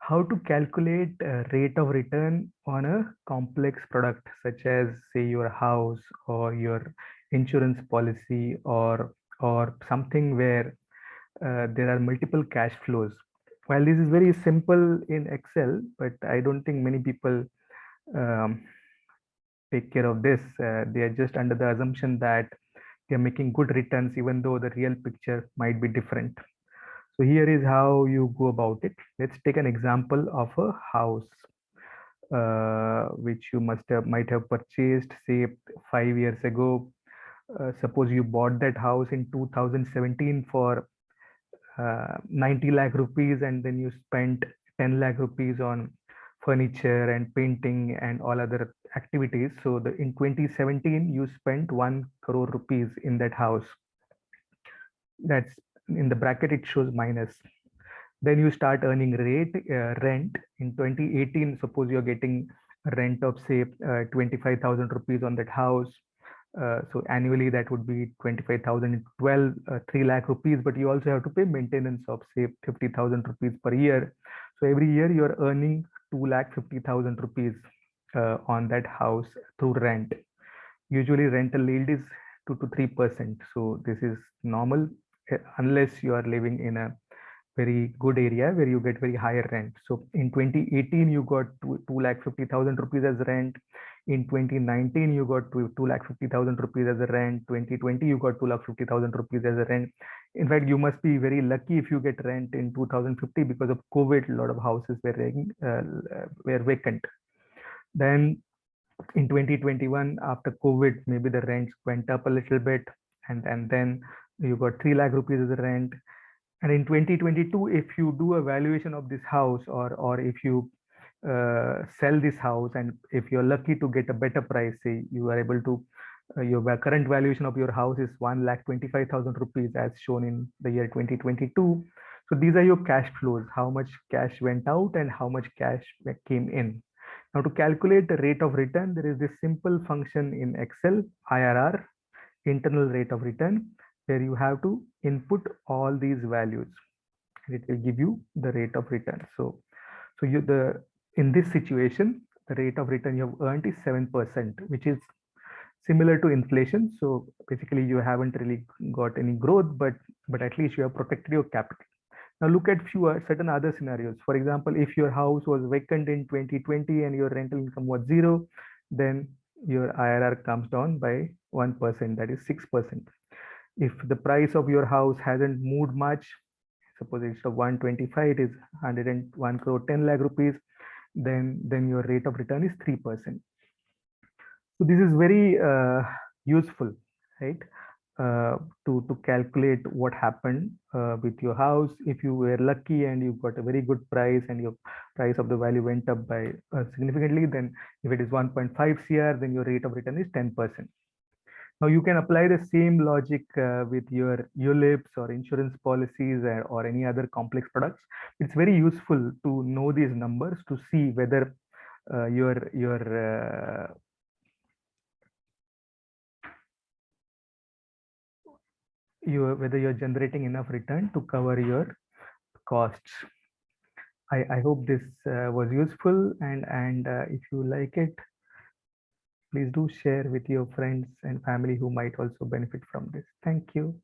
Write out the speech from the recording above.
how to calculate rate of return on a complex product such as say your house or your insurance policy or something where there are multiple cash flows. While this is very simple in Excel, but I don't think many people um, take care of this. They are just under the assumption that they're making good returns even though the real picture might be different. So here is how you go about it. Let's take an example of a house which you might have purchased say 5 years ago. Suppose you bought that house in 2017 for 90 lakh rupees, and then you spent 10 lakh rupees on furniture and painting and all other activities. So in 2017 you spent 1 crore rupees in that house. That's in the bracket, it shows minus. Then you start earning rent in 2018. Suppose you're getting a rent of say 25,000 rupees on that house. So annually that would be 25,000 into 12, 3 lakh rupees, but you also have to pay maintenance of say 50,000 rupees per year. So every year you're earning 2,50,000 rupees on that house through rent. Usually rental yield is 2 to 3%. So this is normal unless you are living in a very good area where you get very higher rent. So in 2018, you got 2,50,000 rupees as rent. In 2019, you got 2,50,000 rupees as a rent. 2020, you got 2,50,000 rupees as a rent. In fact, you must be very lucky if you get rent in 2050 because of COVID. A lot of houses were vacant. Then in 2021, after COVID, maybe the rents went up a little bit, and then you got 3 lakh rupees as a rent. And in 2022, if you do a valuation of this house, or if you sell this house, and if you're lucky to get a better price, say you are able to, your current valuation of your house is 1,25,000 rupees as shown in the year 2022. So these are your cash flows, how much cash went out and how much cash came in. Now to calculate the rate of return, there is this simple function in Excel, IRR, internal rate of return, where you have to input all these values. It will give you the rate of return. So in this situation, the rate of return you have earned is 7%, which is similar to inflation. So basically you haven't really got any growth, but at least you have protected your capital. Now look at certain other scenarios. For example, if your house was vacant in 2020 and your rental income was zero, then your IRR comes down by 1%, that is 6%. If the price of your house hasn't moved much, suppose it's of 125, it is 101 crore 10 lakh rupees, then your rate of return is 3%. So this is very useful, right? To calculate what happened with your house. If you were lucky and you got a very good price and your price of the value went up by significantly, then if it is 1.5 CR, then your rate of return is 10%. Now you can apply the same logic with your ULIPs or insurance policies or any other complex products. It's very useful to know these numbers to see whether whether you're generating enough return to cover your costs. I hope this was useful, and if you like it, please do share with your friends and family who might also benefit from this. Thank you.